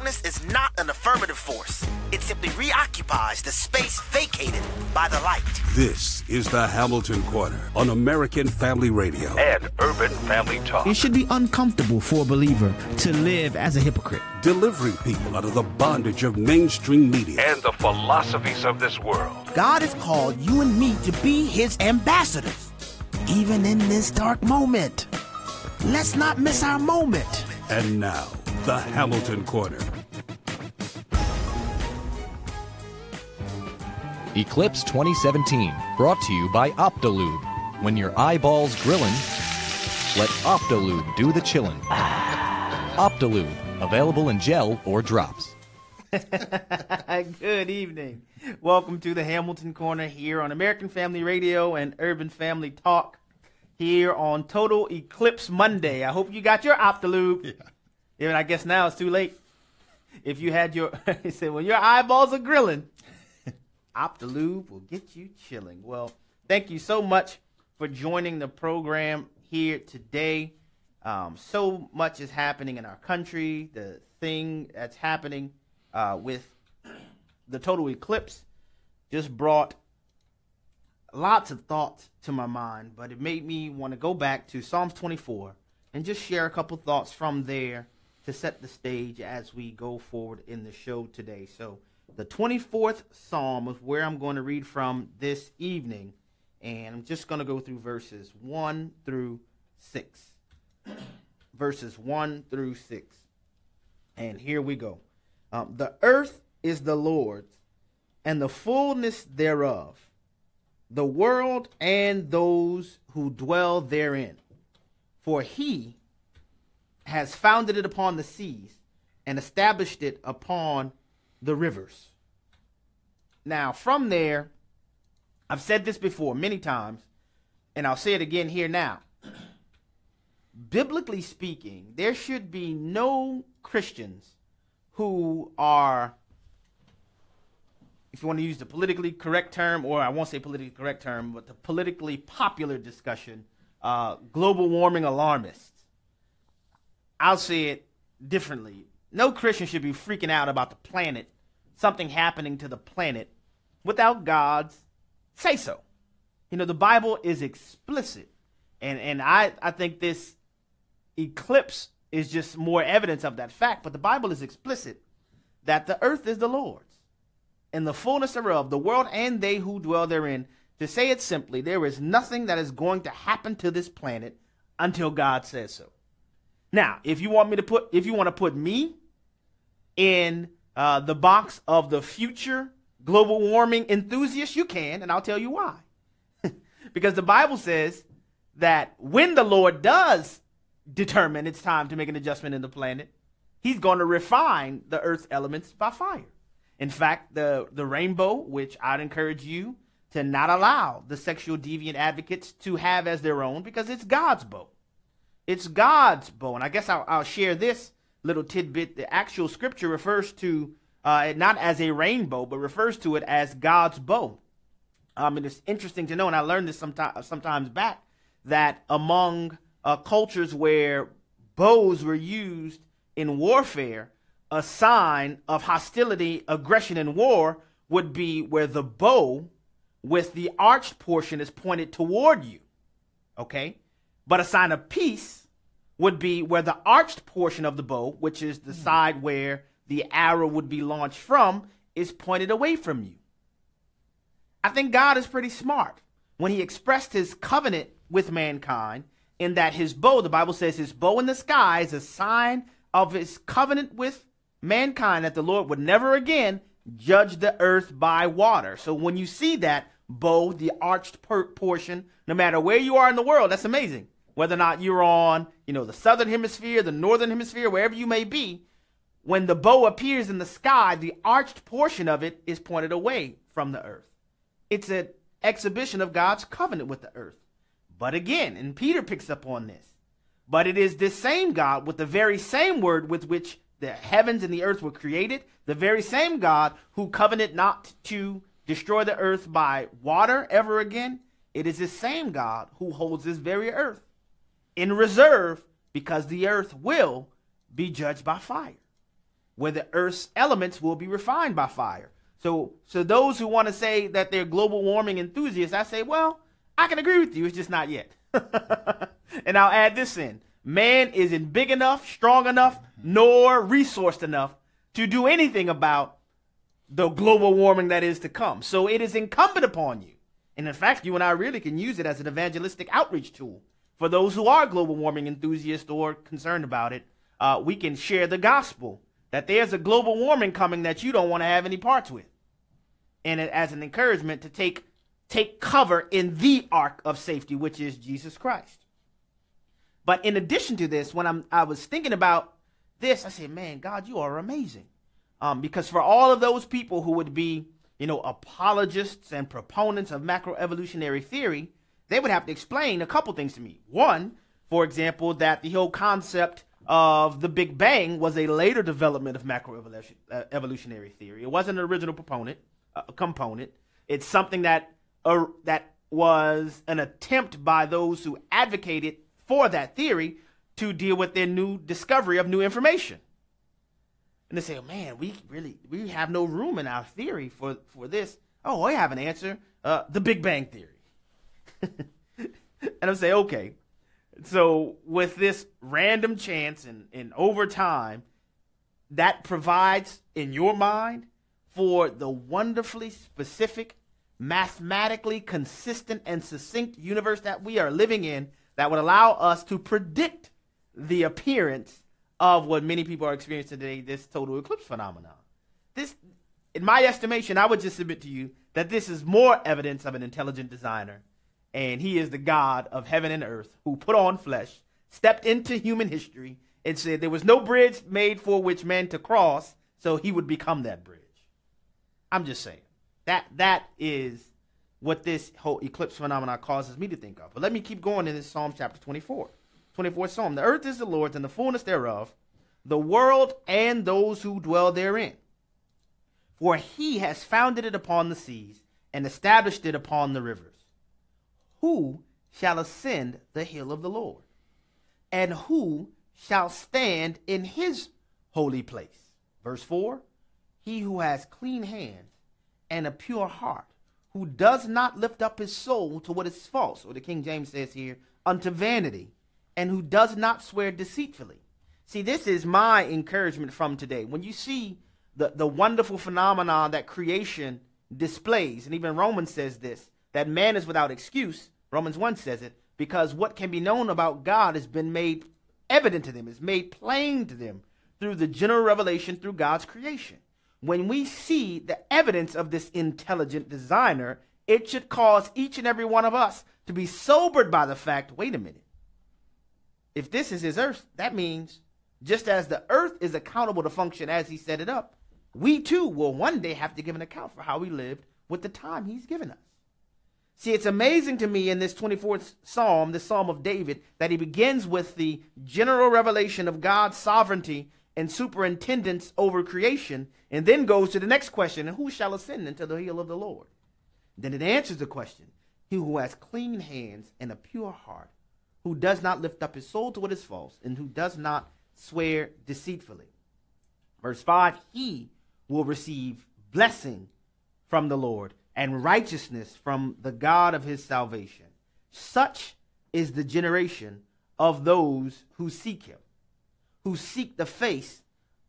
Darkness is not an affirmative force. It simply reoccupies the space vacated by the light. This is the Hamilton Corner on American Family Radio and Urban Family Talk. It should be uncomfortable for a believer to live as a hypocrite. Delivering people out of the bondage of mainstream media and the philosophies of this world. God has called you and me to be his ambassadors, even in this dark moment. Let's not miss our moment. And now, the Hamilton Corner. Eclipse 2017, brought to you by Optilube. When your eyeballs grillin', let Optilube do the chillin'. Optilube, available in gel or drops. Good evening. Welcome to the Hamilton Corner here on American Family Radio and Urban Family Talk here on Total Eclipse Monday. I hope you got your Optilube. Yeah, and I guess now it's too late. If you had your, he said, when your eyeballs are grilling, Optilube will get you chilling. Well, thank you so much for joining the program here today. So much is happening in our country. The thing that's happening with the total eclipse just brought lots of thoughts to my mind, but it made me want to go back to Psalms 24 and just share a couple thoughts from there to set the stage as we go forward in the show today. So the 24th Psalm is where I'm going to read from this evening, and I'm just going to go through verses 1 through 6. Verses 1 through 6. And here we go. The earth is the Lord's, and the fullness thereof, the world and those who dwell therein. For he has founded it upon the seas and established it upon the rivers. Now, from there, I've said this before many times, and I'll say it again here now. Biblically speaking, there should be no Christians who are, if you want to use the politically correct term, or I won't say politically correct term, but the politically popular discussion, global warming alarmists. I'll say it differently. No Christian should be freaking out about the planet, something happening to the planet, without God's say-so. You know, the Bible is explicit, and I think this eclipse is just more evidence of that fact, but the Bible is explicit that the earth is the Lord's, and the fullness thereof, the world and they who dwell therein. To say it simply, there is nothing that is going to happen to this planet until God says so. Now, if you want to put me in the box of the future global warming enthusiast, you can, and I'll tell you why. Because the Bible says that when the Lord does determine it's time to make an adjustment in the planet, he's going to refine the earth's elements by fire. In fact, the rainbow, which I'd encourage you to not allow the sexual deviant advocates to have as their own, because it's God's bow. It's God's bow. And I guess I'll share this little tidbit. The actual scripture refers to it not as a rainbow, but refers to it as God's bow. And it's interesting to know, and I learned this sometimes back, that among cultures where bows were used in warfare, a sign of hostility, aggression, and war would be where the bow with the arched portion is pointed toward you. Okay? But a sign of peace would be where the arched portion of the bow, which is the side where the arrow would be launched from, is pointed away from you. I think God is pretty smart when he expressed his covenant with mankind, in that his bow, the Bible says his bow in the sky is a sign of his covenant with mankind, that the Lord would never again judge the earth by water. So when you see that bow, the arched portion, no matter where you are in the world, that's amazing. Whether or not you're on, the southern hemisphere, the northern hemisphere, wherever you may be, when the bow appears in the sky, the arched portion of it is pointed away from the earth. It's an exhibition of God's covenant with the earth. But again, and Peter picks up on this, but it is this same God with the very same word with which the heavens and the earth were created, the very same God who covenanted not to destroy the earth by water ever again. It is this same God who holds this very earth in reserve, because the earth will be judged by fire. where the Earth's elements will be refined by fire. So those who want to say that they're global warming enthusiasts, I say, well, I can agree with you. It's just not yet. And I'll add this in. Man isn't big enough, strong enough, nor resourced enough to do anything about the global warming that is to come. So it is incumbent upon you. And in fact, you and I really can use it as an evangelistic outreach tool for those who are global warming enthusiasts or concerned about it. We can share the gospel that there's a global warming coming that you don't want to have any parts with. And as an encouragement to take cover in the ark of safety, which is Jesus Christ. But in addition to this, when I was thinking about this, I said, man, God, you are amazing. Because for all of those people who would be, apologists and proponents of macroevolutionary theory, they would have to explain a couple things to me. One, for example, that the whole concept of the Big Bang was a later development of macroevolutionary theory. It wasn't an original component. It's something that was an attempt by those who advocated for that theory to deal with their new discovery of new information. And they say, oh, man, we have no room in our theory for this. Oh, I have an answer. The Big Bang theory. And I'm saying, okay. So with this random chance and over time, that provides in your mind for the wonderfully specific, mathematically consistent and succinct universe that we are living in that would allow us to predict the appearance of what many people are experiencing today, this total eclipse phenomenon. This, in my estimation, I would just submit to you that this is more evidence of an intelligent designer, and he is the God of heaven and earth who put on flesh, stepped into human history, and said there was no bridge made for which man to cross, so he would become that bridge. I'm just saying. That is what this whole eclipse phenomenon causes me to think of. But let me keep going in this Psalm chapter 24. 24th Psalm. The earth is the Lord's and the fullness thereof, the world and those who dwell therein. For he has founded it upon the seas and established it upon the rivers. Who shall ascend the hill of the Lord? And who shall stand in his holy place? Verse 4, he who has clean hands and a pure heart, who does not lift up his soul to what is false, or the King James says here, unto vanity, and who does not swear deceitfully. See, this is my encouragement from today. When you see the wonderful phenomenon that creation displays, and even Romans says this, that man is without excuse, Romans 1 says it, because what can be known about God has been made evident to them, is made plain to them through the general revelation through God's creation. When we see the evidence of this intelligent designer, it should cause each and every one of us to be sobered by the fact, wait a minute, if this is his earth, that means just as the earth is accountable to function as he set it up, we too will one day have to give an account for how we lived with the time he's given us. See, it's amazing to me in this 24th Psalm, the Psalm of David, that he begins with the general revelation of God's sovereignty and superintendence over creation, and then goes to the next question, and who shall ascend into the hill of the Lord? Then it answers the question, he who has clean hands and a pure heart, who does not lift up his soul to what is false, and who does not swear deceitfully. Verse 5, he will receive blessing from the Lord and righteousness from the God of his salvation. Such is the generation of those who seek him, who seek the face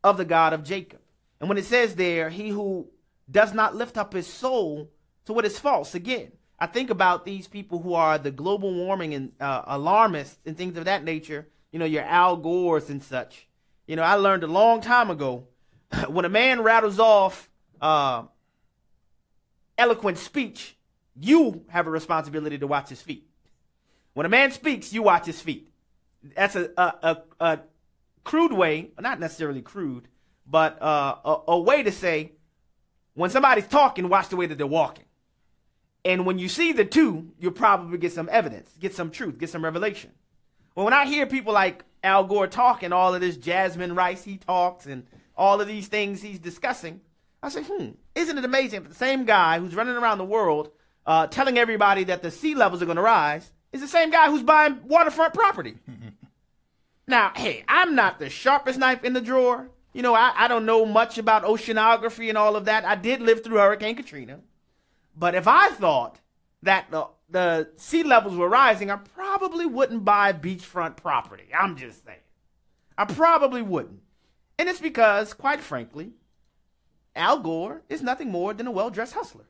of the God of Jacob. And when it says there, he who does not lift up his soul to what is false, again, I think about these people who are the global warming and alarmists and things of that nature, your Al Gores and such. I learned a long time ago, when a man rattles off eloquent speech, you have a responsibility to watch his feet. When a man speaks, you watch his feet. That's a crude way, not necessarily crude, but a way to say, when somebody's talking, watch the way that they're walking. And when you see the two, you'll probably get some evidence, get some truth, get some revelation. Well, when I hear people like Al Gore talking, all of this Jasmine Rice he talks and all of these things he's discussing, I say, isn't it amazing that the same guy who's running around the world telling everybody that the sea levels are going to rise is the same guy who's buying waterfront property. Now, hey, I'm not the sharpest knife in the drawer, You know, I don't know much about oceanography and all of that. I did live through Hurricane Katrina. But if I thought that the sea levels were rising, I probably wouldn't buy beachfront property. I'm just saying. I probably wouldn't. And it's because, quite frankly, Al Gore is nothing more than a well-dressed hustler.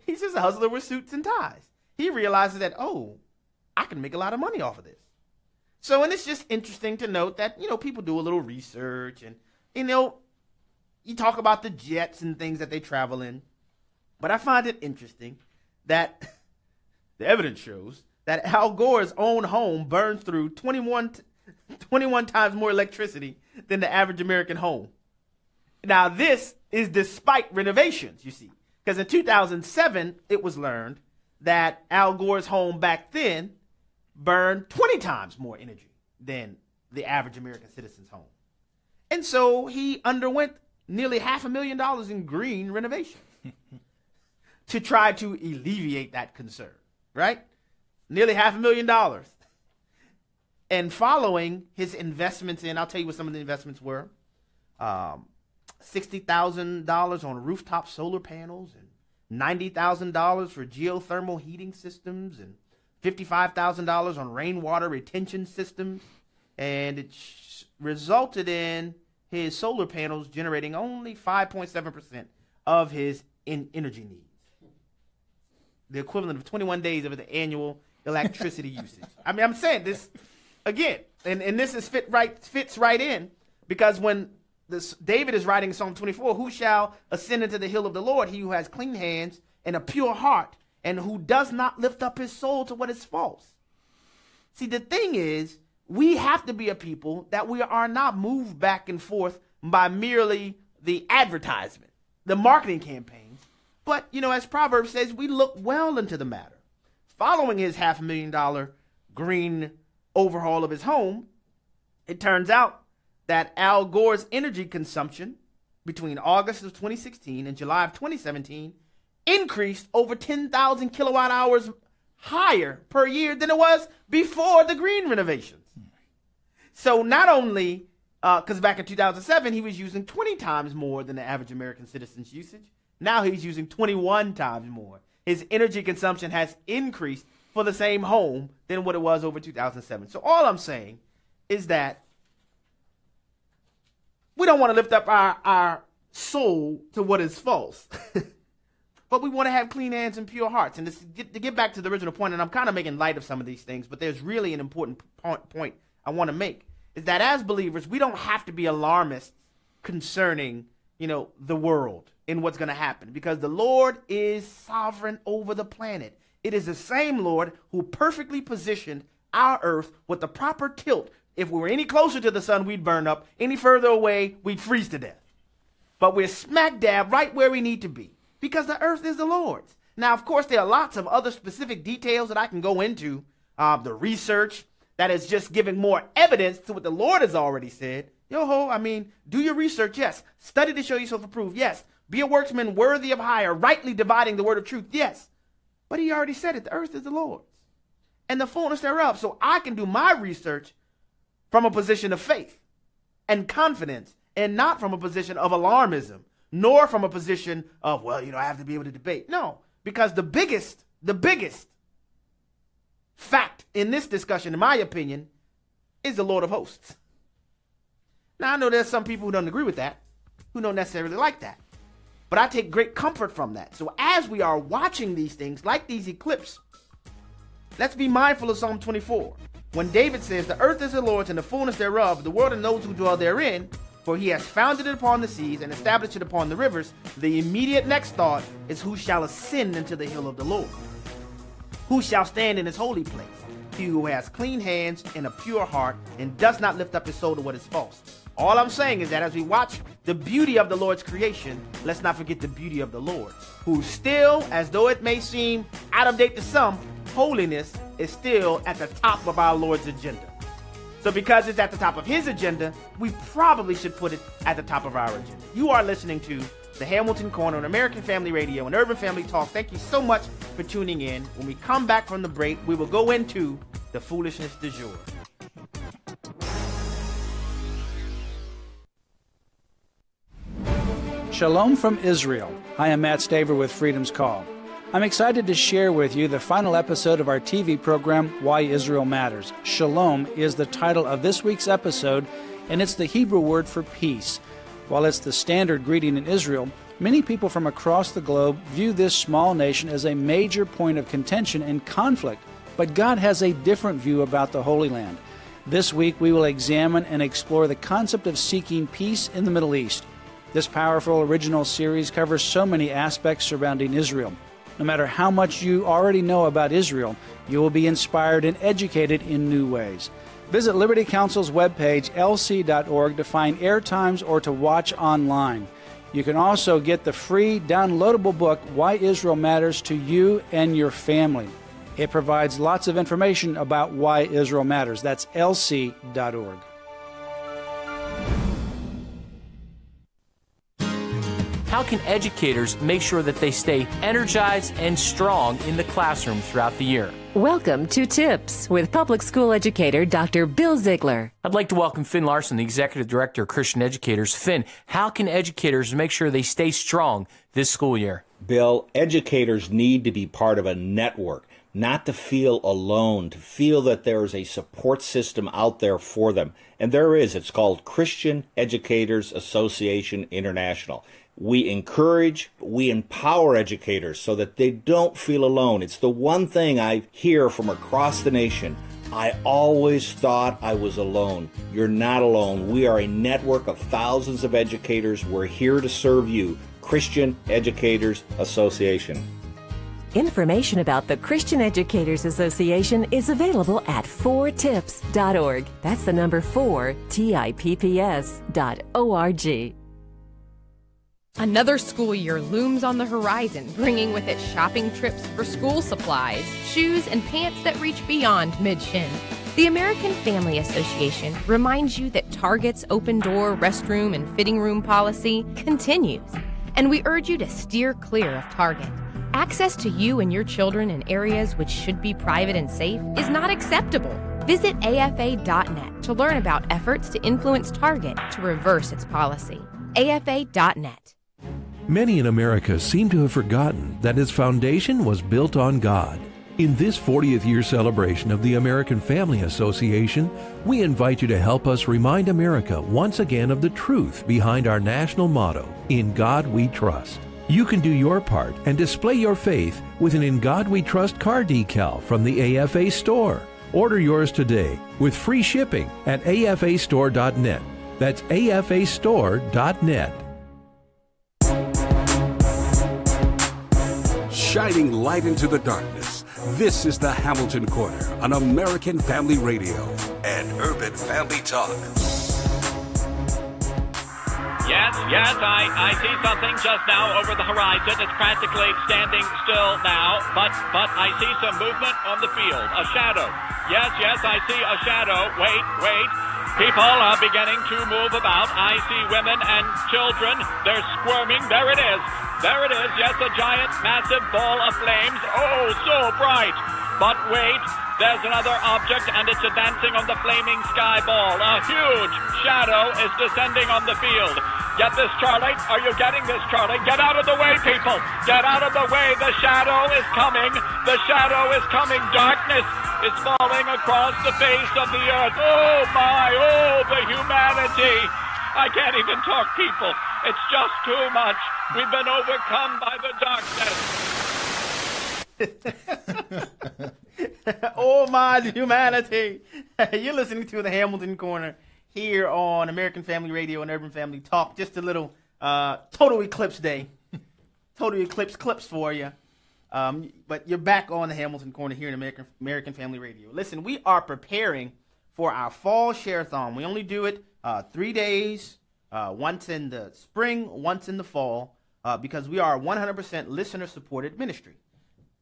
He's just a hustler with suits and ties. He realizes that, oh, I can make a lot of money off of this. So, and it's just interesting to note that, you know, people do a little research and, you know, you talk about the jets and things that they travel in. But I find it interesting that the evidence shows that Al Gore's own home burns through 21 times more electricity than the average American home. Now, this is despite renovations, you see. Because in 2007, it was learned that Al Gore's home back then burned 20 times more energy than the average American citizen's home. And so he underwent nearly $500,000 in green renovations to try to alleviate that concern, right? Nearly $500,000. And following his investments in, I'll tell you what some of the investments were, $60,000 on rooftop solar panels and $90,000 for geothermal heating systems and $55,000 on rainwater retention systems. And it resulted in his solar panels generating only 5.7% of his energy needs. The equivalent of 21 days of the annual electricity usage. I mean, I'm saying this again, and this is fits right in, because when David is writing Psalm 24, who shall ascend into the hill of the Lord? He who has clean hands and a pure heart, and who does not lift up his soul to what is false. See, the thing is, we have to be a people that we are not moved back and forth by merely the advertisement, the marketing campaigns. But, you know, as Proverbs says, we look well into the matter. Following his $500,000 green overhaul of his home, it turns out that Al Gore's energy consumption between August of 2016 and July of 2017 increased over 10,000 kilowatt hours higher per year than it was before the green renovations. So not only, because back in 2007, he was using 20 times more than the average American citizen's usage. Now he's using 21 times more. His energy consumption has increased for the same home than what it was over 2007. So all I'm saying is that we don't want to lift up our soul to what is false. But we want to have clean hands and pure hearts. And to get back to the original point, and I'm kind of making light of some of these things, but there's really an important point I want to make, is that as believers, we don't have to be alarmists concerning, you know, the world and what's going to happen, because the Lord is sovereign over the planet. It is the same Lord who perfectly positioned our earth with the proper tilt. If we were any closer to the sun, we'd burn up. Any further away, we'd freeze to death. But we're smack dab right where we need to be, because the earth is the Lord's. Now, of course, there are lots of other specific details that I can go into. The research that is just giving more evidence to what the Lord has already said. I mean, do your research, yes. Study to show yourself approved, yes. Be a workman worthy of hire, rightly dividing the word of truth, yes. But he already said it, the earth is the Lord's, and the fullness thereof. So I can do my research from a position of faith and confidence, and not from a position of alarmism, nor from a position of, well, you know, I have to be able to debate. No, because the biggest fact in this discussion, in my opinion, is the Lord of hosts. Now, I know there's some people who don't agree with that, who don't necessarily like that, but I take great comfort from that. So as we are watching these things, like these eclipses, let's be mindful of Psalm 24. When David says, the earth is the Lord's and the fullness thereof, the world and those who dwell therein, for he has founded it upon the seas and established it upon the rivers, the immediate next thought is, who shall ascend into the hill of the Lord? Who shall stand in his holy place? He who has clean hands and a pure heart, and does not lift up his soul to what is false. All I'm saying is that as we watch the beauty of the Lord's creation, let's not forget the beauty of the Lord, who still, as though it may seem out of date to some, holiness is still at the top of our Lord's agenda. So because it's at the top of his agenda, we probably should put it at the top of our agenda. You are listening to the Hamilton Corner on American Family Radio and Urban Family Talk. Thank you so much for tuning in. When we come back from the break, we will go into the foolishness du jour. Shalom from Israel. I am Matt Staver with Freedom's Call. I'm excited to share with you the final episode of our TV program, Why Israel Matters. Shalom is the title of this week's episode, and it's the Hebrew word for peace. While it's the standard greeting in Israel, many people from across the globe view this small nation as a major point of contention and conflict, but God has a different view about the Holy Land. This week we will examine and explore the concept of seeking peace in the Middle East. This powerful original series covers so many aspects surrounding Israel. No matter how much you already know about Israel, you will be inspired and educated in new ways. Visit Liberty Counsel's webpage, lc.org, to find airtimes or to watch online. You can also get the free downloadable book, Why Israel Matters to You and Your Family. It provides lots of information about why Israel matters. That's lc.org. How can educators make sure that they stay energized and strong in the classroom throughout the year? Welcome to Tips with public school educator Dr. Bill Ziegler. I'd like to welcome Finn Larson, the Executive Director of Christian Educators. Finn, how can educators make sure they stay strong this school year? Bill, educators need to be part of a network, not to feel alone, to feel that there is a support system out there for them. And there is. It's called Christian Educators Association International. We encourage, we empower educators so that they don't feel alone. It's the one thing I hear from across the nation. I always thought I was alone. You're not alone. We are a network of thousands of educators. We're here to serve you. Christian Educators Association. Information about the Christian Educators Association is available at 4tips.org. That's the number 4, TIPPS.org. Another school year looms on the horizon, bringing with it shopping trips for school supplies, shoes, and pants that reach beyond mid-shin. The American Family Association reminds you that Target's open-door, restroom, and fitting room policy continues, and we urge you to steer clear of Target. Access to you and your children in areas which should be private and safe is not acceptable. Visit AFA.net to learn about efforts to influence Target to reverse its policy. AFA.net. Many in America seem to have forgotten that its foundation was built on God. In this 40th year celebration of the American Family Association, we invite you to help us remind America once again of the truth behind our national motto, In God We Trust. You can do your part and display your faith with an In God We Trust car decal from the AFA store. Order yours today with free shipping at afastore.net. That's afastore.net. Shining light into the darkness. This is the Hamilton Corner on American Family Radio and Urban Family Talk. Yes, I see something just now over the horizon. It's practically standing still now, but I see some movement on the field. A shadow. Yes, I see a shadow. Wait. People are beginning to move about. I see women and children. They're squirming. There it is. Yes, a giant, massive ball of flames. Oh, so bright. But wait, there's another object, and it's advancing on the flaming sky ball. A huge shadow is descending on the field. Get this, Charlie? Are you getting this, Charlie? Get out of the way, people. Get out of the way. The shadow is coming. Darkness is falling across the face of the earth. Oh, my. Oh, the humanity. I can't even talk, people. It's just too much. We've been overcome by the darkness. Oh, my humanity. You're listening to the Hamilton Corner here on American Family Radio and Urban Family Talk. Just a little total eclipse day. Total eclipse clips for you. But you're back on the Hamilton Corner here in American Family Radio. Listen, we are preparing for our fall share-a-thon. We only do it 3 days, once in the spring, once in the fall, because we are a 100% listener-supported ministry.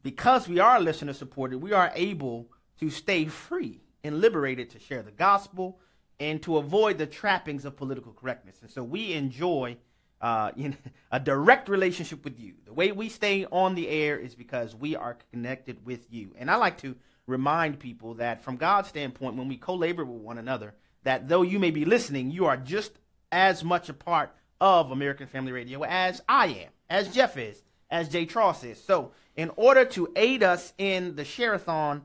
Because we are listener-supported, we are able to stay free and liberated to share the gospel and to avoid the trappings of political correctness. And so we enjoy a direct relationship with you. The way we stay on the air is because we are connected with you. And I like to remind people that from God's standpoint, when we co-labor with one another, that though you may be listening, you are just as much a part of American Family Radio as I am, as Jeff is, as Jay Tross is. So in order to aid us in the share-a-thon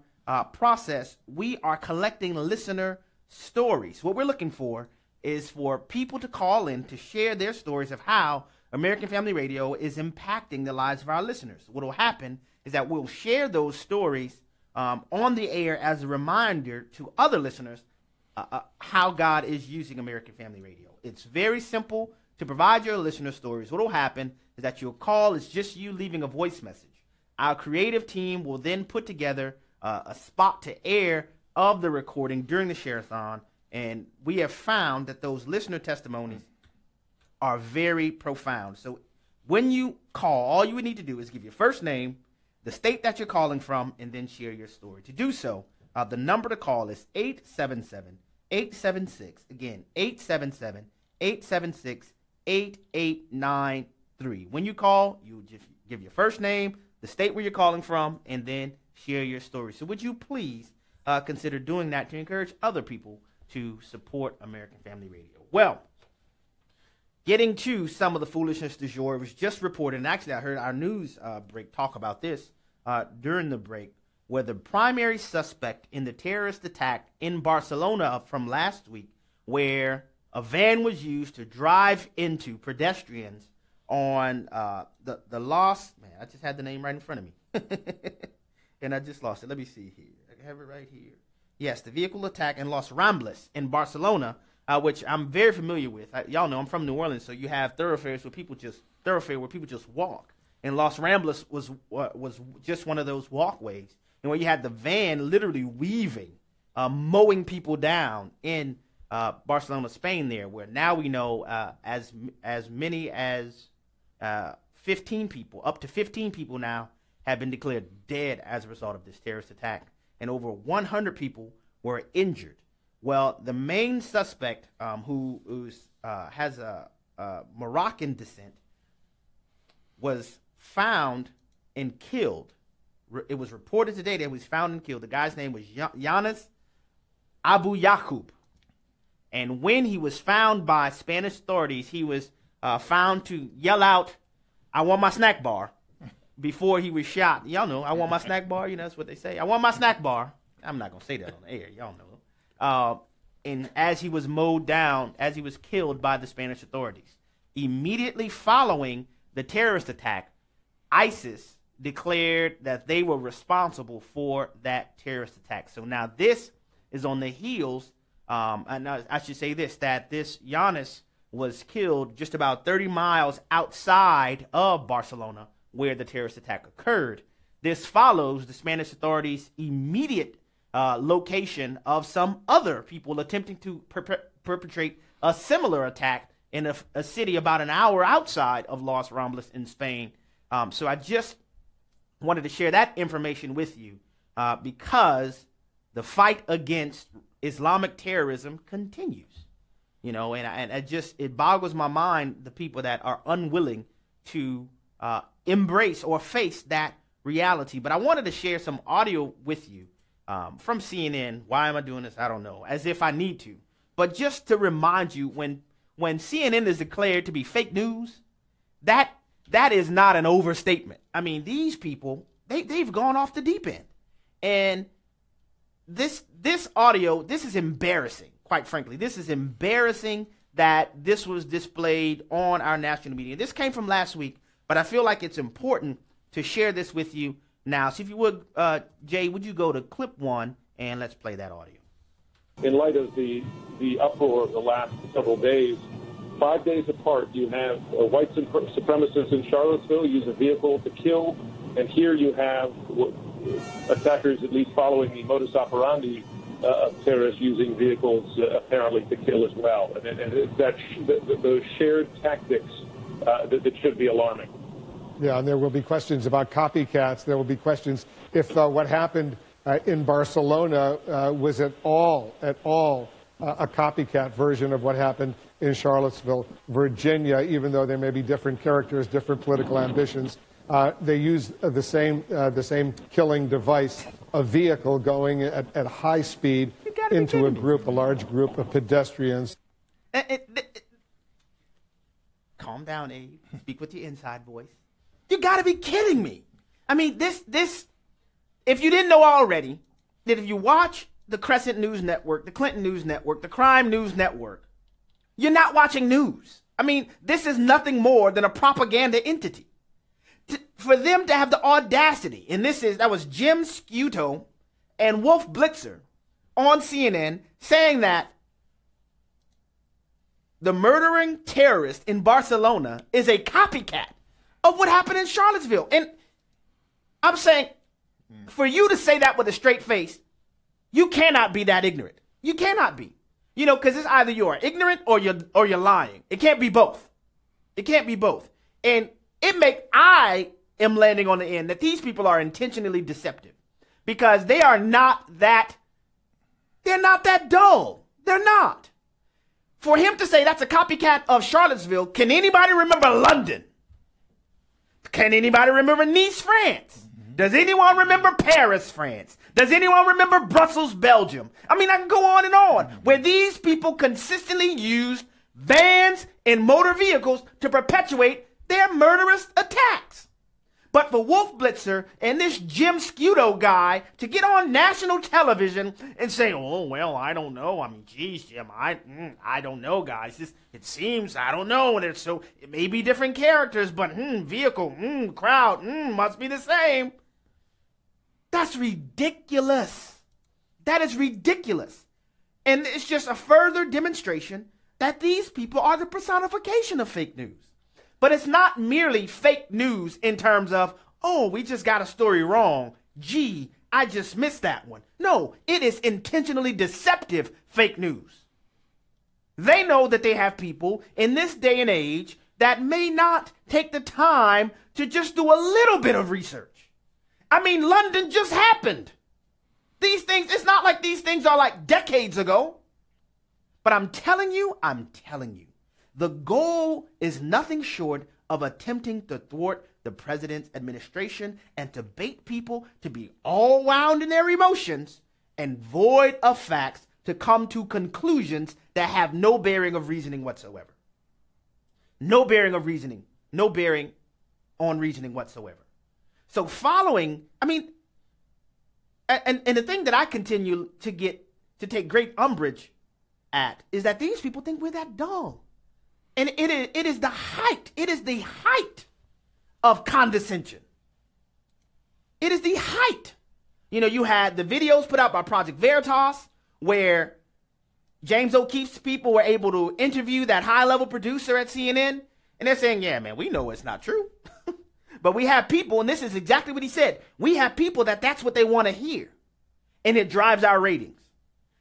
process, we are collecting listener stories. What we're looking for is for people to call in to share their stories of how American Family Radio is impacting the lives of our listeners. What will happen is that we'll share those stories on the air as a reminder to other listeners how God is using American Family Radio. It's very simple to provide your listener stories. What will happen is that you'll call. It's just you leaving a voice message. Our creative team will then put together a spot to air of the recording during the share-a-thon, and we have found that those listener testimonies are very profound. So when you call, all you would need to do is give your first name, the state that you're calling from, and then share your story. To do so, the number to call is 877-876. Again, 877-876-8893. When you call, you just give your first name, the state where you're calling from, and then share your story. So would you please consider doing that to encourage other people to support American Family Radio? Well, getting to some of the foolishness du jour, it was just reported, and actually I heard our news break talk about this during the break, where the primary suspect in the terrorist attack in Barcelona from last week, where a van was used to drive into pedestrians on the lost, man, I just had the name right in front of me, and I just lost it. Let me see here. I have it right here. Yes, the vehicle attack in Los Ramblas in Barcelona, which I'm very familiar with. Y'all know I'm from New Orleans, so you have thoroughfares where people just walk. And Los Ramblas was just one of those walkways, and where you had the van literally weaving, mowing people down in Barcelona, Spain. There, where now we know as many as 15 people, up to 15 people now, have been declared dead as a result of this terrorist attack, and over 100 people were injured. Well, the main suspect, who has a Moroccan descent, was found and killed. It was reported today that he was found and killed. The guy's name was Yanis Abu Yaqub. And when he was found by Spanish authorities, he was found to yell out, "I want my snack bar," before he was shot. Y'all know, "I want my snack bar." You know, that's what they say. "I want my snack bar." I'm not going to say that on the air. Y'all know. And as he was mowed down, as he was killed by the Spanish authorities. Immediately following the terrorist attack, ISIS declared that they were responsible for that terrorist attack. So now this is on the heels, and I should say this, that this Yanis was killed just about 30 miles outside of Barcelona, where the terrorist attack occurred. This follows the Spanish authorities' immediate location of some other people attempting to perpetrate a similar attack in a city about an hour outside of Los Ramblas in Spain. So I just wanted to share that information with you because the fight against Islamic terrorism continues. You know, and it boggles my mind, the people that are unwilling to embrace or face that reality. But I wanted to share some audio with you from CNN. Why am I doing this? I don't know. As if I need to. But just to remind you, when CNN is declared to be fake news, that is not an overstatement. I mean, these people, they've gone off the deep end. And this audio, this is embarrassing, quite frankly. This is embarrassing that this was displayed on our national media. This came from last week, but I feel like it's important to share this with you now. So if you would, Jay, would you go to clip 1 and let's play that audio. In light of the uproar of the last several days, 5 days apart, you have white supremacists in Charlottesville use a vehicle to kill, and here you have attackers, at least following the modus operandi of terrorists, using vehicles apparently to kill as well. And those shared tactics that should be alarming. Yeah, and there will be questions about copycats. There will be questions if what happened in Barcelona was at all a copycat version of what happened in Charlottesville, Virginia, even though there may be different characters, different political ambitions. They use the same killing device, a vehicle going at high speed into a large group of pedestrians. calm down, Abe. Speak with your inside voice. You got to be kidding me. I mean, this, if you didn't know already, that if you watch the Crescent News Network, the Clinton News Network, the Crime News Network, you're not watching news. I mean, this is nothing more than a propaganda entity. For them to have the audacity, and that was Jim Sciutto and Wolf Blitzer on CNN saying that the murdering terrorist in Barcelona is a copycat of what happened in Charlottesville. And I'm saying, for you to say that with a straight face, you cannot be that ignorant. You cannot be. You know, because it's either you are ignorant or you're lying. It can't be both. It can't be both. And I am landing on the end that these people are intentionally deceptive because they're not that dull. They're not. For him to say that's a copycat of Charlottesville, can anybody remember London? Can anybody remember Nice, France? Does anyone remember Paris, France? Does anyone remember Brussels, Belgium? I mean, I can go on and on, where these people consistently used vans and motor vehicles to perpetuate their murderous attacks. But for Wolf Blitzer and this Jim Sciutto guy to get on national television and say, oh, well, I don't know. I mean, geez, Jim, I don't know, guys. It seems, I don't know. And it may be different characters, but vehicle, crowd, must be the same. That's ridiculous. That is ridiculous. And it's just a further demonstration that these people are the personification of fake news. But it's not merely fake news in terms of, oh, we just got a story wrong. Gee, I just missed that one. No, it is intentionally deceptive fake news. They know that they have people in this day and age that may not take the time to just do a little bit of research. I mean, London just happened. These things, it's not like these things are like decades ago. But I'm telling you, the goal is nothing short of attempting to thwart the president's administration and to bait people to be all wound in their emotions and void of facts to come to conclusions that have no bearing of reasoning whatsoever. No bearing of reasoning. No bearing on reasoning whatsoever. So following, I mean, and the thing that I continue to take great umbrage at is that these people think we're that dull. And it is the height of condescension. It is the height. You know, you had the videos put out by Project Veritas where James O'Keefe's people were able to interview that high-level producer at CNN. And they're saying, yeah, man, we know it's not true. But we have people, and this is exactly what he said, we have people that's what they want to hear. And it drives our ratings.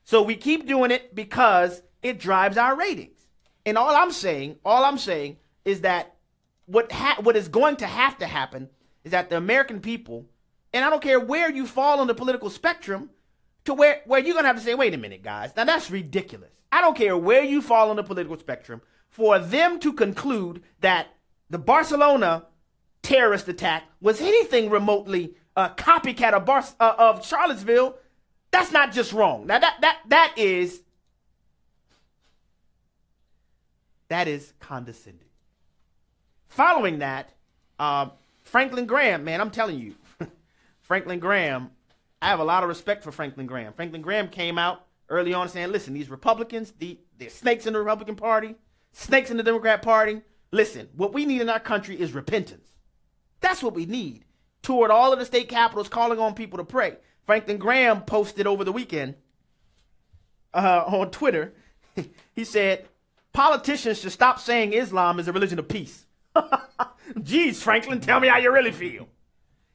So we keep doing it because it drives our ratings. And all I'm saying is that what is going to have to happen is that the American people, and I don't care where you fall on the political spectrum, to where you're going to have to say, wait a minute, guys, now that's ridiculous. I don't care where you fall on the political spectrum, for them to conclude that the Barcelona terrorist attack was anything remotely a copycat of Charlottesville, that's not just wrong. Now that is condescending. Following that, Franklin Graham, man, I'm telling you, Franklin Graham, I have a lot of respect for Franklin Graham. Franklin Graham came out early on saying, listen, these Republicans, they're snakes in the Republican Party, snakes in the Democrat Party. Listen, what we need in our country is repentance. That's what we need. Toured all of the state capitals calling on people to pray. Franklin Graham posted over the weekend on Twitter, he said, politicians should stop saying Islam is a religion of peace. Jeez, Franklin, tell me how you really feel.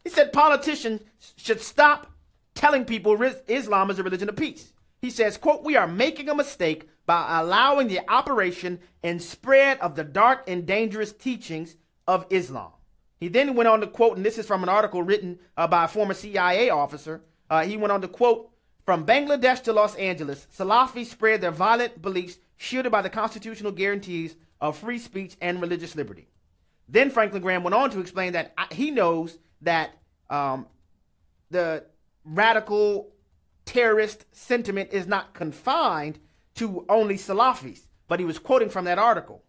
He said politicians should stop telling people Islam is a religion of peace. He says, quote, we are making a mistake by allowing the operation and spread of the dark and dangerous teachings of Islam. He then went on to quote, and this is from an article written by a former CIA officer. He went on to quote, from Bangladesh to Los Angeles, Salafis spread their violent beliefs shielded by the constitutional guarantees of free speech and religious liberty. Then Franklin Graham went on to explain that he knows that the radical terrorist sentiment is not confined to only Salafis, but he was quoting from that article.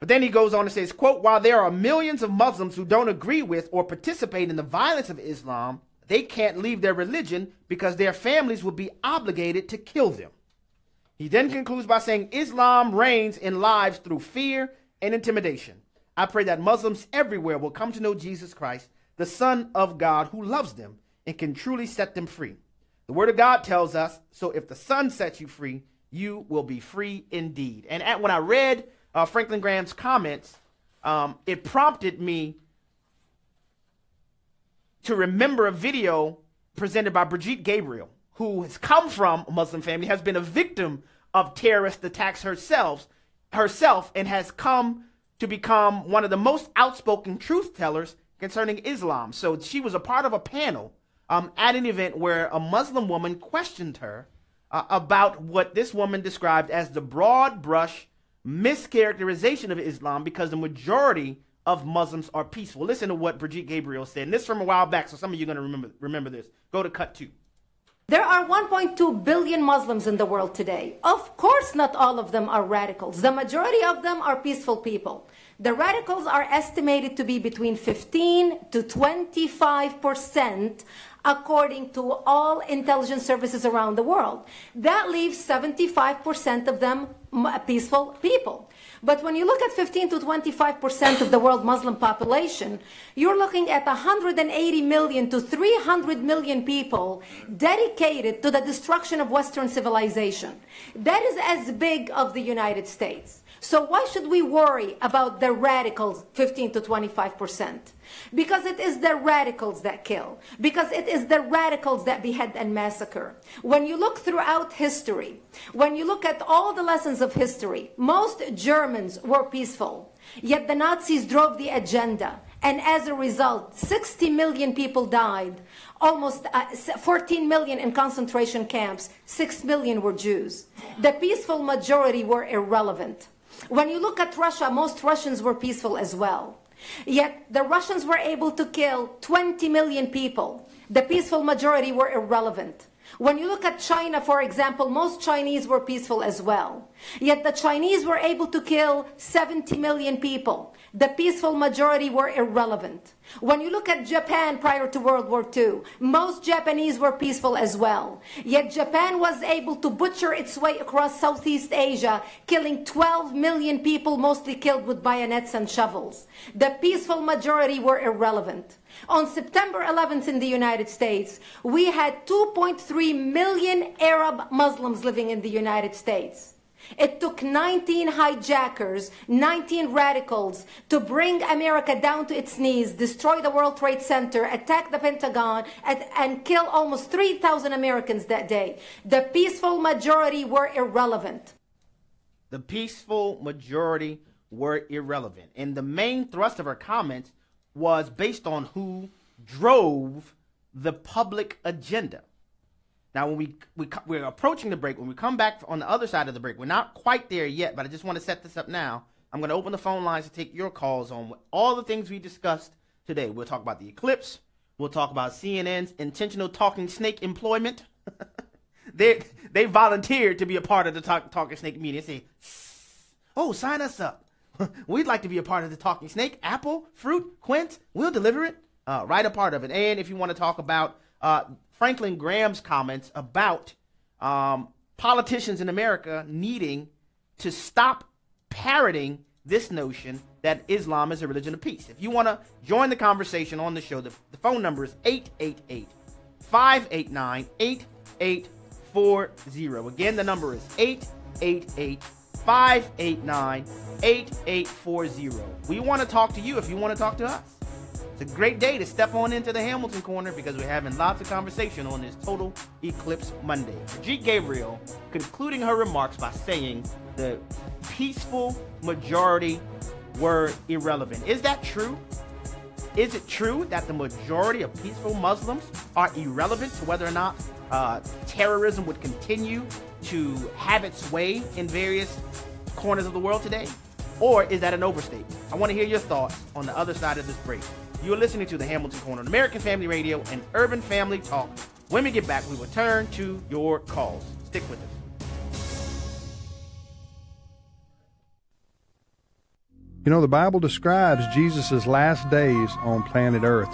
But then he goes on and says, quote, while there are millions of Muslims who don't agree with or participate in the violence of Islam, they can't leave their religion because their families would be obligated to kill them. He then concludes by saying Islam reigns in lives through fear and intimidation. I pray that Muslims everywhere will come to know Jesus Christ, the Son of God, who loves them and can truly set them free. The Word of God tells us, so if the Son sets you free, you will be free indeed. And when I read Franklin Graham's comments, it prompted me to remember a video presented by Brigitte Gabriel, who has come from a Muslim family, has been a victim of terrorist attacks herself, and has come to become one of the most outspoken truth tellers concerning Islam. So she was a part of a panel at an event where a Muslim woman questioned her about what this woman described as the broad brush mischaracterization of Islam, because the majority of Muslims are peaceful. Listen to what Brigitte Gabriel said. And this from a while back, so some of you are going to remember this. Go to cut 2. There are 1.2 billion Muslims in the world today. Of course, not all of them are radicals. The majority of them are peaceful people. The radicals are estimated to be between 15 to 25%, according to all intelligence services around the world. That leaves 75% of them peaceful people. But when you look at 15 to 25% of the world Muslim population, you're looking at 180 million to 300 million people dedicated to the destruction of Western civilization. That is as big of the United States. So why should we worry about the radicals, 15 to 25%? Because it is the radicals that kill. Because it is the radicals that behead and massacre. When you look throughout history, when you look at all the lessons of history, most Germans were peaceful. Yet the Nazis drove the agenda. And as a result, 60 million people died. Almost 14 million in concentration camps. 6 million were Jews. The peaceful majority were irrelevant. When you look at Russia, most Russians were peaceful as well. Yet the Russians were able to kill 20 million people. The peaceful majority were irrelevant. When you look at China, for example, most Chinese were peaceful as well. Yet the Chinese were able to kill 70 million people. The peaceful majority were irrelevant. When you look at Japan prior to World War II, most Japanese were peaceful as well. Yet Japan was able to butcher its way across Southeast Asia, killing 12 million people, mostly killed with bayonets and shovels. The peaceful majority were irrelevant. On September 11th in the United States, we had 2.3 million Arab Muslims living in the United States. It took 19 hijackers, 19 radicals to bring America down to its knees, destroy the World Trade Center, attack the Pentagon, and kill almost 3,000 Americans that day. The peaceful majority were irrelevant. The peaceful majority were irrelevant. And the main thrust of her comments was based on who drove the public agenda. Now, when we're approaching the break, when we come back on the other side of the break, we're not quite there yet, but I just want to set this up now. I'm going to open the phone lines to take your calls on all the things we discussed today. We'll talk about the eclipse. We'll talk about CNN's intentional talking snake employment. They volunteered to be a part of the talking snake meeting. They say, oh, sign us up. We'd like to be a part of the talking snake. Apple, fruit, quince, we'll deliver it. Right, a part of it. And if you want to talk about Franklin Graham's comments about politicians in America needing to stop parroting this notion that Islam is a religion of peace. If you want to join the conversation on the show, the phone number is 888-589-8840. Again, the number is 888-589-8840. We want to talk to you if you want to talk to us. It's a great day to step on into the Hamilton Corner because we're having lots of conversation on this Total Eclipse Monday. Brigitte Gabriel concluding her remarks by saying the peaceful majority were irrelevant. Is that true? Is it true that the majority of peaceful Muslims are irrelevant to whether or not terrorism would continue to have its way in various corners of the world today? Or is that an overstatement? I want to hear your thoughts on the other side of this break. You are listening to the Hamilton Corner on American Family Radio and Urban Family Talk. When we get back, we will turn to your calls. Stick with us. You know, the Bible describes Jesus' last days on planet Earth.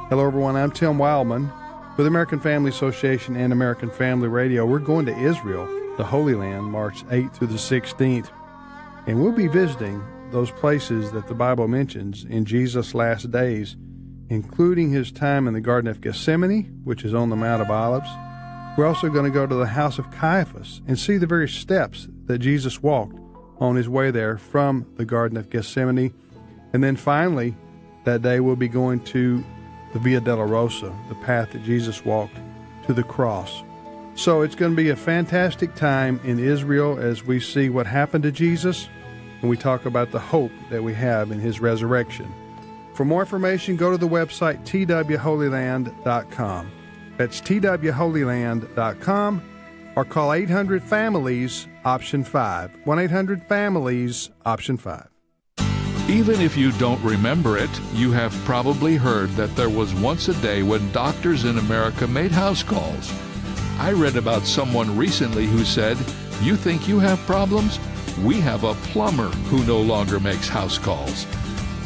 Hello, everyone. I'm Tim Wildman with American Family Association and American Family Radio. We're going to Israel, the Holy Land, March 8th through the 16th. And we'll be visiting those places that the Bible mentions in Jesus' last days, including his time in the Garden of Gethsemane, which is on the Mount of Olives. We're also going to go to the house of Caiaphas and see the very steps that Jesus walked on his way there from the Garden of Gethsemane. And then finally, that day we'll be going to the Via Dolorosa, the path that Jesus walked to the cross. So it's going to be a fantastic time in Israel as we see what happened to Jesus, and we talk about the hope that we have in his resurrection. For more information, go to the website twholyland.com. That's twholyland.com, or call 800-FAMILIES, option 5. 1-800-FAMILIES, option 5. Even if you don't remember it, you have probably heard that there was once a day when doctors in America made house calls. I read about someone recently who said, "You think you have problems? We have a plumber who no longer makes house calls."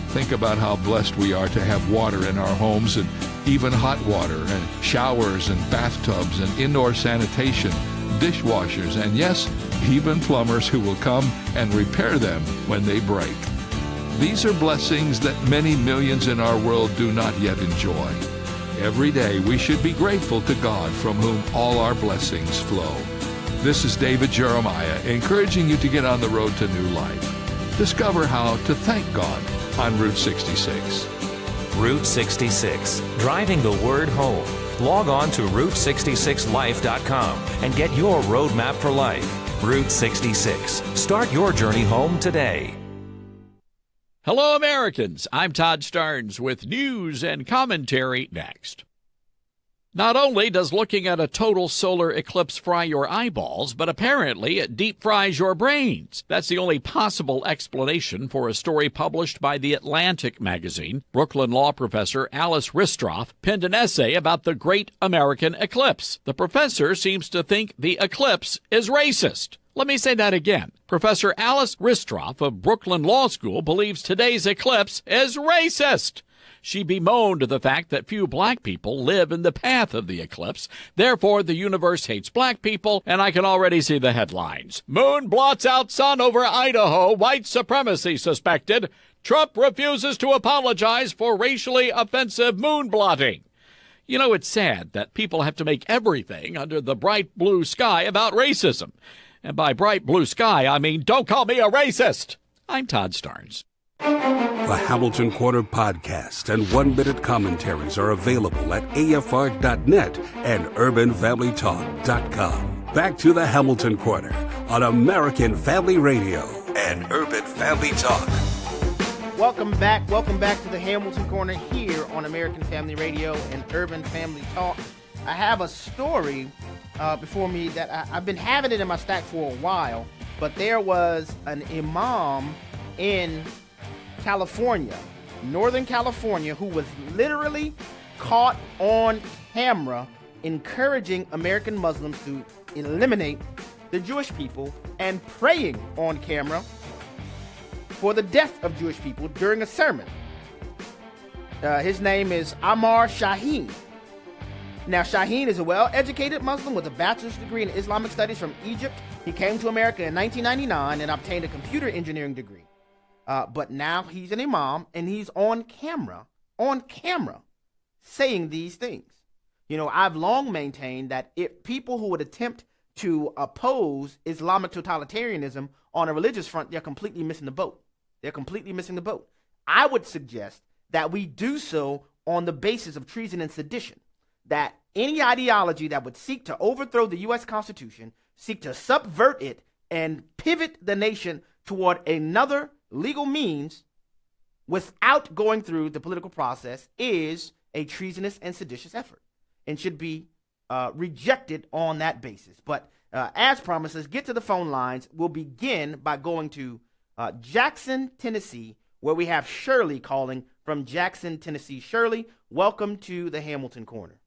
Think about how blessed we are to have water in our homes, and even hot water, and showers and bathtubs and indoor sanitation, dishwashers, and yes, even plumbers who will come and repair them when they break. These are blessings that many millions in our world do not yet enjoy. Every day we should be grateful to God from whom all our blessings flow. This is David Jeremiah encouraging you to get on the road to new life. Discover how to thank God on Route 66. Route 66, driving the word home. Log on to Route66Life.com and get your roadmap for life. Route 66. Start your journey home today. Hello, Americans. I'm Todd Starnes with news and commentary next. Not only does looking at a total solar eclipse fry your eyeballs, but apparently it deep fries your brains. That's the only possible explanation for a story published by The Atlantic magazine. Brooklyn law professor Alice Ristroff penned an essay about the Great American Eclipse. The professor seems to think the eclipse is racist. Let me say that again. Professor Alice Ristroff of Brooklyn Law School believes today's eclipse is racist. She bemoaned the fact that few black people live in the path of the eclipse. Therefore, the universe hates black people, and I can already see the headlines. Moon blots out sun over Idaho. White supremacy suspected. Trump refuses to apologize for racially offensive moon blotting. You know, it's sad that people have to make everything under the bright blue sky about racism. And by bright blue sky, I mean, don't call me a racist. I'm Todd Starnes. The Hamilton Corner podcast and one-minute commentaries are available at afr.net and urbanfamilytalk.com. Back to the Hamilton Corner on American Family Radio and Urban Family Talk. Welcome back to the Hamilton Corner here on American Family Radio and Urban Family Talk. I have a story before me that I've been having it in my stack for a while, but there was an imam in California, Northern California, who was literally caught on camera encouraging American Muslims to eliminate the Jewish people and praying on camera for the death of Jewish people during a sermon. His name is Ammar Shaheen. Now, Shaheen is a well-educated Muslim with a bachelor's degree in Islamic studies from Egypt. He came to America in 1999 and obtained a computer engineering degree. But now he's an imam, and he's on camera, saying these things. You know, I've long maintained that if people who would attempt to oppose Islamic totalitarianism on a religious front, they're completely missing the boat. I would suggest that we do so on the basis of treason and sedition, that any ideology that would seek to overthrow the U.S. Constitution, seek to subvert it, and pivot the nation toward another legal means without going through the political process is a treasonous and seditious effort and should be rejected on that basis. But as promised, let's get to the phone lines. We'll begin by going to Jackson, Tennessee, where we have Shirley calling from Jackson, Tennessee. Shirley, welcome to the Hamilton Corner.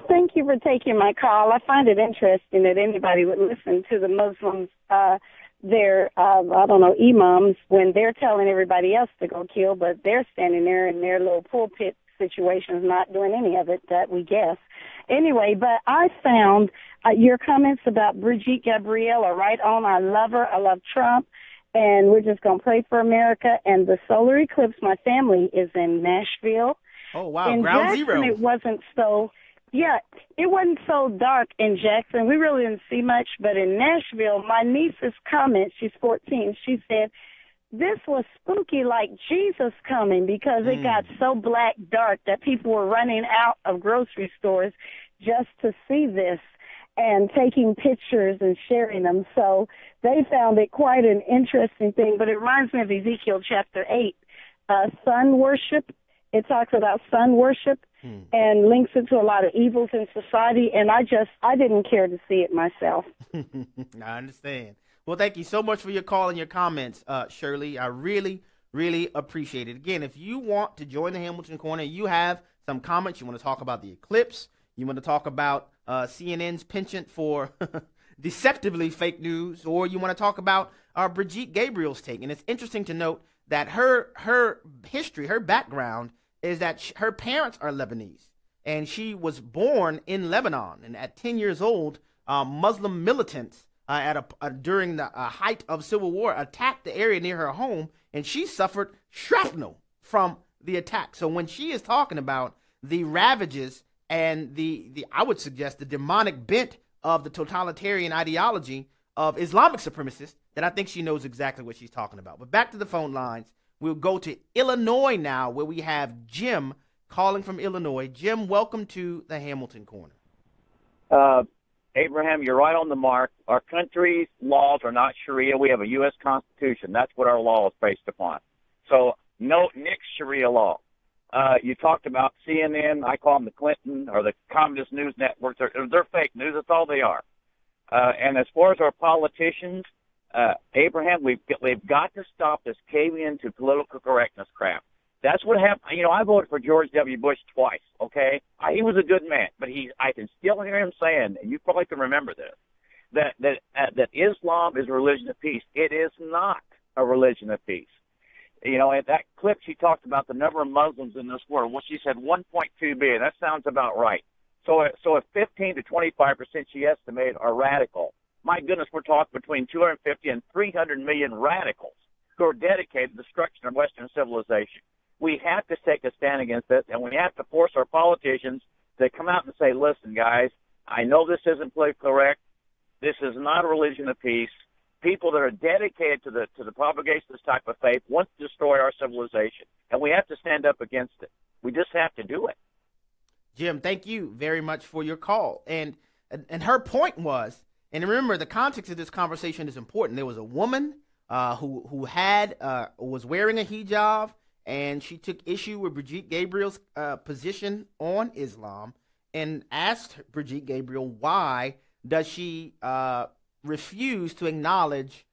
Thank you for taking my call. I find it interesting that anybody would listen to the Muslims their, I don't know, imams when they're telling everybody else to go kill, but they're standing there in their little pulpit situations not doing any of it, that we guess. Anyway, but I found your comments about Brigitte Gabriel are right on. I love her. I love Trump. And we're just going to pray for America. And the solar eclipse, my family is in Nashville. Oh, wow. In Ground Jackson, zero. it wasn't so, it wasn't so dark in Jackson. We really didn't see much. But in Nashville, my niece's comment, she's 14, she said, this was spooky like Jesus coming because it got so black dark that people were running out of grocery stores just to see this and taking pictures and sharing them. So they found it quite an interesting thing. But it reminds me of Ezekiel chapter 8, sun worship. It talks about sun worship and links it to a lot of evils in society. And I didn't care to see it myself. I understand. Well, thank you so much for your call and your comments, Shirley. I really, really appreciate it. Again, if you want to join the Hamilton Corner, you have some comments, you want to talk about the eclipse, you want to talk about CNN's penchant for deceptively fake news, or you want to talk about Brigitte Gabriel's take. And it's interesting to note that her history, her background, is that her parents are Lebanese, and she was born in Lebanon. And at 10 years old, Muslim militants during the height of civil war attacked the area near her home, and she suffered shrapnel from the attack. So when she is talking about the ravages and the I would suggest the demonic bent of the totalitarian ideology of Islamic supremacists, then I think she knows exactly what she's talking about. But back to the phone lines. We'll go to Illinois now, where we have Jim calling from Illinois. Jim, welcome to the Hamilton Corner. Abraham, you're right on the mark. Our country's laws are not Sharia. We have a U.S. Constitution. That's what our law is based upon. So no nix Sharia law. You talked about CNN. I call them the Clinton or the Communist News Networks. They're fake news. That's all they are. And as far as our politicians, Abraham, we've got to stop this caving into political correctness crap. That's what happened. You know, I voted for George W. Bush twice, okay? He was a good man, but I can still hear him saying, and you probably can remember this, that Islam is a religion of peace. It is not a religion of peace. You know, in that clip she talked about the number of Muslims in this world. Well, she said 1.2 billion. That sounds about right. So if 15 to 25% she estimated are radical, my goodness, we're talking between 250 and 300 million radicals who are dedicated to the destruction of Western civilization. We have to take a stand against this, and we have to force our politicians to come out and say, listen, guys, I know this isn't politically correct. This is not a religion of peace. People that are dedicated to the propagation of this type of faith want to destroy our civilization, and we have to stand up against it. We just have to do it. Jim, thank you very much for your call. And her point was, and remember, the context of this conversation is important. There was a woman who was wearing a hijab, and she took issue with Brigitte Gabriel's position on Islam and asked Brigitte Gabriel, why does she refuse to acknowledge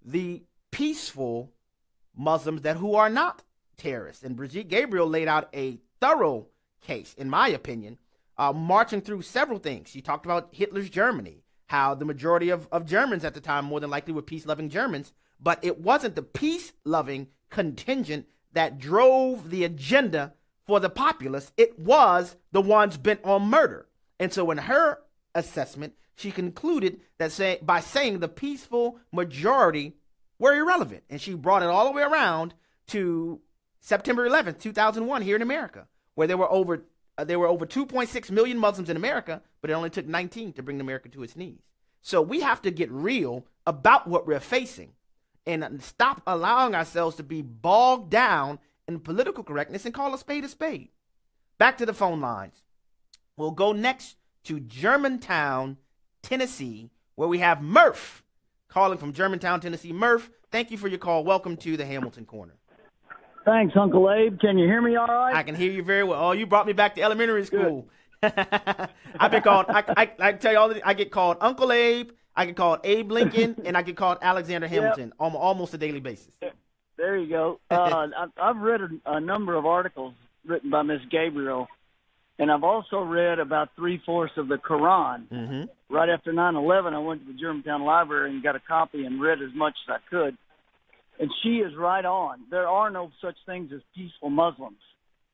the peaceful Muslims who are not terrorists? And Brigitte Gabriel laid out a thorough case, in my opinion, marching through several things. She talked about Hitler's Germany, how the majority of Germans at the time more than likely were peace-loving Germans, but it wasn't the peace-loving contingent that drove the agenda for the populace. It was the ones bent on murder. And so in her assessment, she concluded that by saying the peaceful majority were irrelevant. And she brought it all the way around to September 11th, 2001 here in America, where there were over 2.6 million Muslims in America, but it only took 19 to bring America to its knees. So we have to get real about what we're facing and stop allowing ourselves to be bogged down in political correctness and call a spade a spade. Back to the phone lines. We'll go next to Germantown, Tennessee, where we have Murph calling from Germantown, Tennessee. Murph, thank you for your call. Welcome to the Hamilton Corner. Thanks, Uncle Abe. Can you hear me all right? I can hear you very well. Oh, you brought me back to elementary school. I've been called, I tell you all, I get called Uncle Abe, I get called Abe Lincoln, and I get called Alexander Hamilton on almost a daily basis. There you go. I've read a number of articles written by Miss Gabriel, And I've also read about 3/4 of the Quran. Mm-hmm. Right after 9/11, I went to the Germantown Library and got a copy and read as much as I could. And she is right on. There are no such things as peaceful Muslims.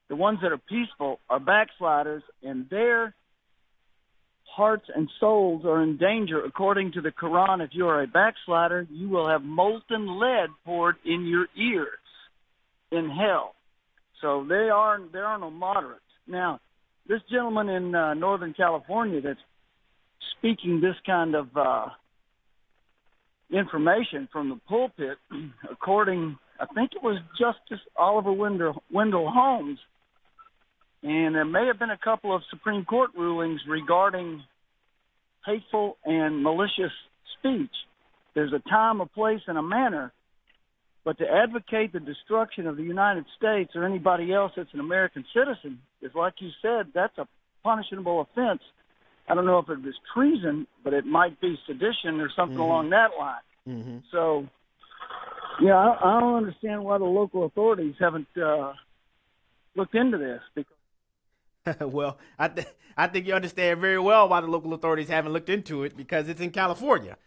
The ones that are peaceful are backsliders, and their hearts and souls are in danger. According to the Quran, if you are a backslider, you will have molten lead poured in your ears in hell. So there are no moderates. Now, this gentleman in Northern California that's speaking this kind of information from the pulpit, according, I think it was Justice Oliver Wendell Holmes, and there may have been a couple of Supreme Court rulings regarding hateful and malicious speech. There's a time, a place, and a manner, but to advocate the destruction of the United States or anybody else that's an American citizen is, like you said, that's a punishable offense. I don't know if it was treason, but it might be sedition or something along that line. Mm-hmm. So, yeah, I don't understand why the local authorities haven't looked into this. Because well, I think you understand very well why the local authorities haven't looked into it, because it's in California.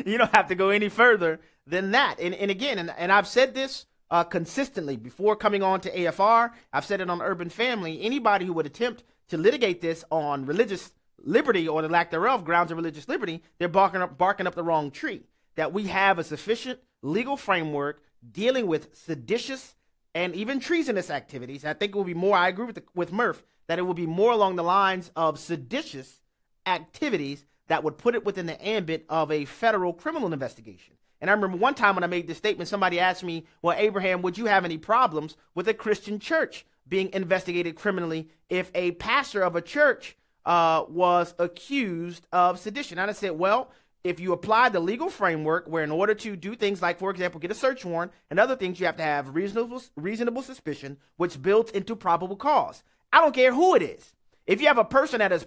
You don't have to go any further than that. And again, and I've said this consistently before coming on to AFR. I've said it on Urban Family. Anybody who would attempt to litigate this on religious liberty or the lack thereof grounds of religious liberty, they're barking up the wrong tree. That we have a sufficient legal framework dealing with seditious and even treasonous activities. I think it will be more, I agree with Murph, that it will be more along the lines of seditious activities that would put it within the ambit of a federal criminal investigation. And I remember one time when I made this statement, somebody asked me, well, Abraham, would you have any problems with a Christian church being investigated criminally if a pastor of a church was accused of sedition? And I said, well, if you apply the legal framework where in order to do things like, for example, get a search warrant and other things, you have to have reasonable suspicion, which builds into probable cause. I don't care who it is. If you have a person that is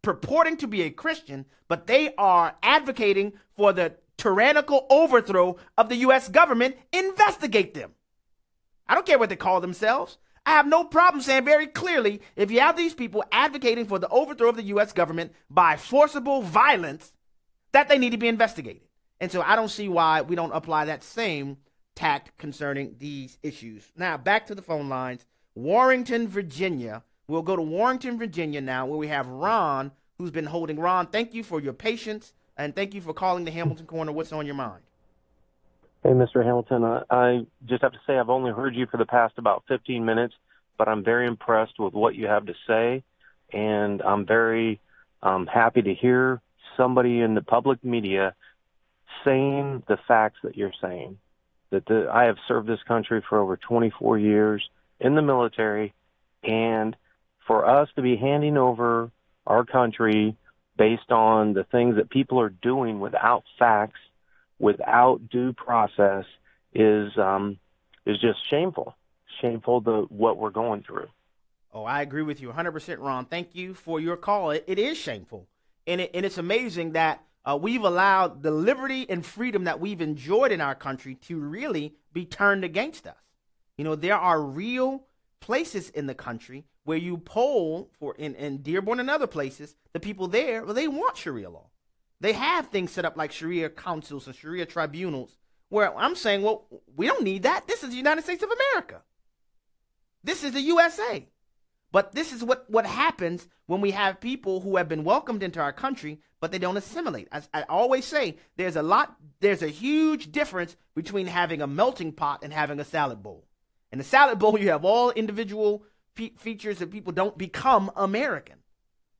purporting to be a Christian, but they are advocating for the tyrannical overthrow of the U.S. government, investigate them. I don't care what they call themselves. I have no problem saying very clearly, if you have these people advocating for the overthrow of the U.S. government by forcible violence, that they need to be investigated. And so I don't see why we don't apply that same tact concerning these issues. Now, back to the phone lines. Warrington, Virginia. We'll go to Warrington, Virginia now, where we have Ron, who's been holding. Ron, thank you for your patience, and thank you for calling the Hamilton Corner. What's on your mind? Hey, Mr. Hamilton, I just have to say I've only heard you for the past about 15 minutes, but I'm very impressed with what you have to say, and I'm very happy to hear somebody in the public media saying the facts that you're saying. I have served this country for over 24 years in the military, and for us to be handing over our country based on the things that people are doing without facts, without due process, is just shameful. Shameful what we're going through. Oh, I agree with you 100%, Ron. Thank you for your call. It is shameful. And it's amazing that we've allowed the liberty and freedom that we've enjoyed in our country to really be turned against us. You know, there are real places in the country where you poll for, in Dearborn and other places, the people there, well, they want Sharia law. They have things set up like Sharia councils and Sharia tribunals where I'm saying, well, we don't need that. This is the United States of America. This is the USA. But this is what happens when we have people who have been welcomed into our country, but they don't assimilate. As I always say, there's a huge difference between having a melting pot and having a salad bowl. In the salad bowl, you have all individual features that people don't become American.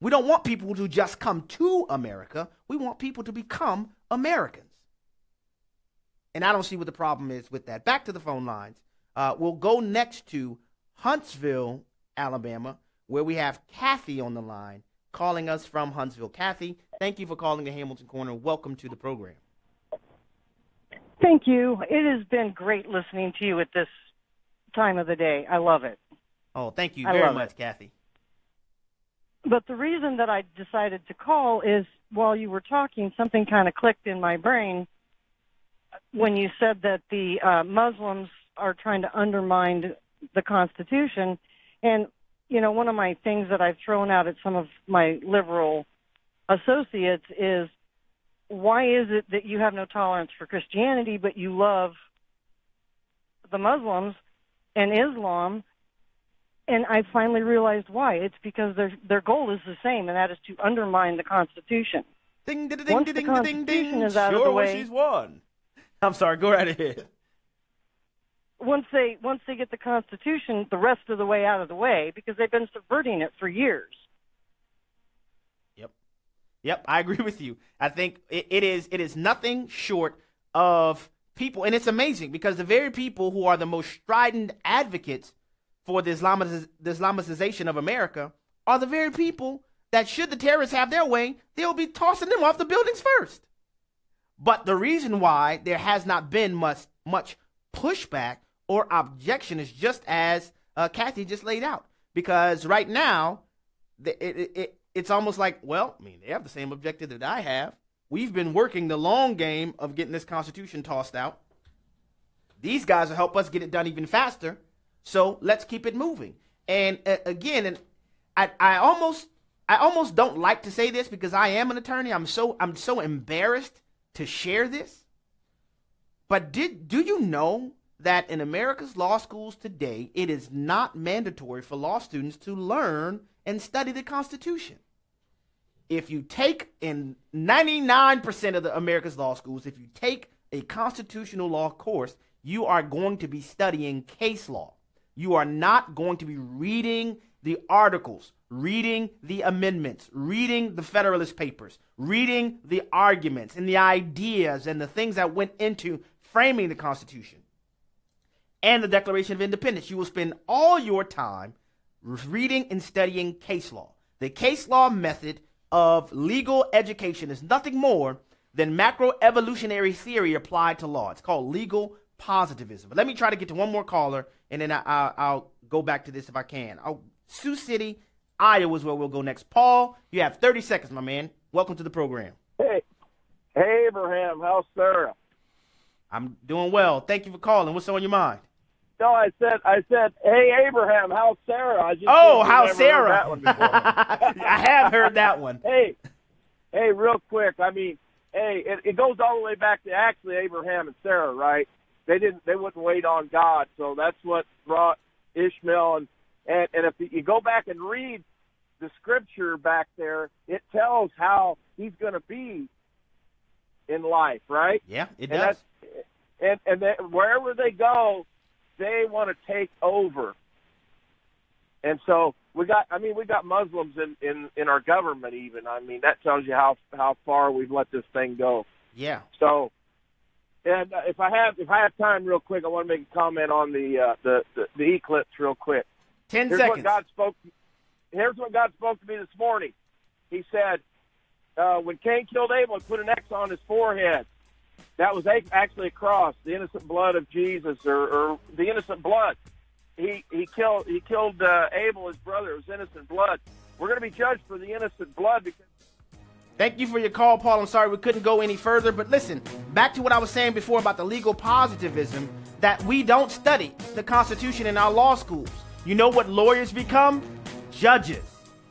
We don't want people to just come to America. We want people to become Americans. And I don't see what the problem is with that. Back to the phone lines. We'll go next to Huntsville, Alabama, where we have Kathy on the line calling us from Huntsville. Kathy, thank you for calling the Hamilton Corner. Welcome to the program. Thank you. It has been great listening to you at this time of the day. I love it. Oh, thank you very much, Kathy. But the reason that I decided to call is while you were talking, something kind of clicked in my brain when you said that the Muslims are trying to undermine the Constitution. And, one of my things that I've thrown out at some of my liberal associates is, why is it that you have no tolerance for Christianity, but you love the Muslims and Islam? And I finally realized why. It's because their goal is the same, and that is to undermine the Constitution. Ding, ding, ding, Once ding, the ding, Constitution ding, ding. is out of Sure, the way, she's won. I'm sorry, go right ahead. Once they get the Constitution the rest of the way out of the way, because they've been subverting it for years. Yep, I agree with you. I think it is nothing short of people, and it's amazing because the very people who are the most strident advocates for the Islamicization of America are the very people that, should the terrorists have their way, they'll be tossing them off the buildings first. But the reason why there has not been much pushback or objection is just as Kathy just laid out. Because right now, it's almost like, well, I mean, they have the same objective that I have. We've been working the long game of getting this Constitution tossed out. These guys will help us get it done even faster. So let's keep it moving. And again, I almost don't like to say this because I am an attorney. I'm so embarrassed to share this. But do you know that in America's law schools today, it is not mandatory for law students to learn and study the Constitution? If you take, in 99% of the America's law schools, if you take a constitutional law course, you are going to be studying case law. You are not going to be reading the articles, reading the amendments, reading the Federalist Papers, reading the arguments and the ideas and the things that went into framing the Constitution and the Declaration of Independence. You will spend all your time reading and studying case law. The case law method of legal education is nothing more than macroevolutionary theory applied to law. It's called legal positivism. But let me try to get to one more caller, and then I'll go back to this if I can. Sioux City, Iowa is where we'll go next. Paul, you have 30 seconds, my man. Welcome to the program. Hey, Abraham, how's Sarah? I'm doing well. Thank you for calling. What's on your mind? No, I said, hey, Abraham, how's Sarah? How's Sarah? I have heard that one. Hey, real quick. I mean, it goes all the way back to actually Abraham and Sarah, right? They wouldn't wait on God, so that's what brought Ishmael. And if you go back and read the scripture back there, it tells how he's going to be in life, right? Yeah, it does. And then wherever they go, they want to take over. And so we got Muslims in our government even. I mean, that tells you how far we've let this thing go. Yeah. So, and if I have time real quick, I want to make a comment on the eclipse real quick. 10 seconds. Here's what God spoke to me this morning. He said, when Cain killed Abel and put an X on his forehead, that was actually a cross, the innocent blood of Jesus, or the innocent blood. He killed Abel, his brother. It was innocent blood. We're going to be judged for the innocent blood. Thank you for your call, Paul. I'm sorry we couldn't go any further, but listen, back to what I was saying before about the legal positivism, that we don't study the Constitution in our law schools. You know what lawyers become? Judges.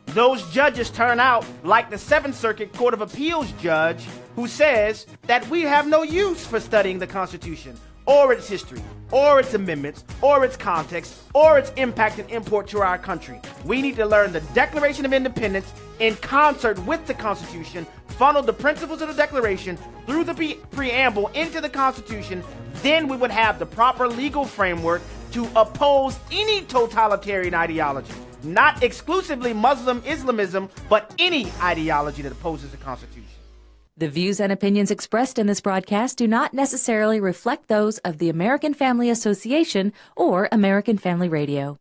Those judges turn out like the Seventh Circuit Court of Appeals judge who says that we have no use for studying the Constitution or its history or its amendments or its context or its impact and import to our country. We need to learn the Declaration of Independence in concert with the Constitution, funnel the principles of the Declaration through the preamble into the Constitution. Then we would have the proper legal framework to oppose any totalitarian ideology. Not exclusively Muslim Islamism, but any ideology that opposes the Constitution. The views and opinions expressed in this broadcast do not necessarily reflect those of the American Family Association or American Family Radio.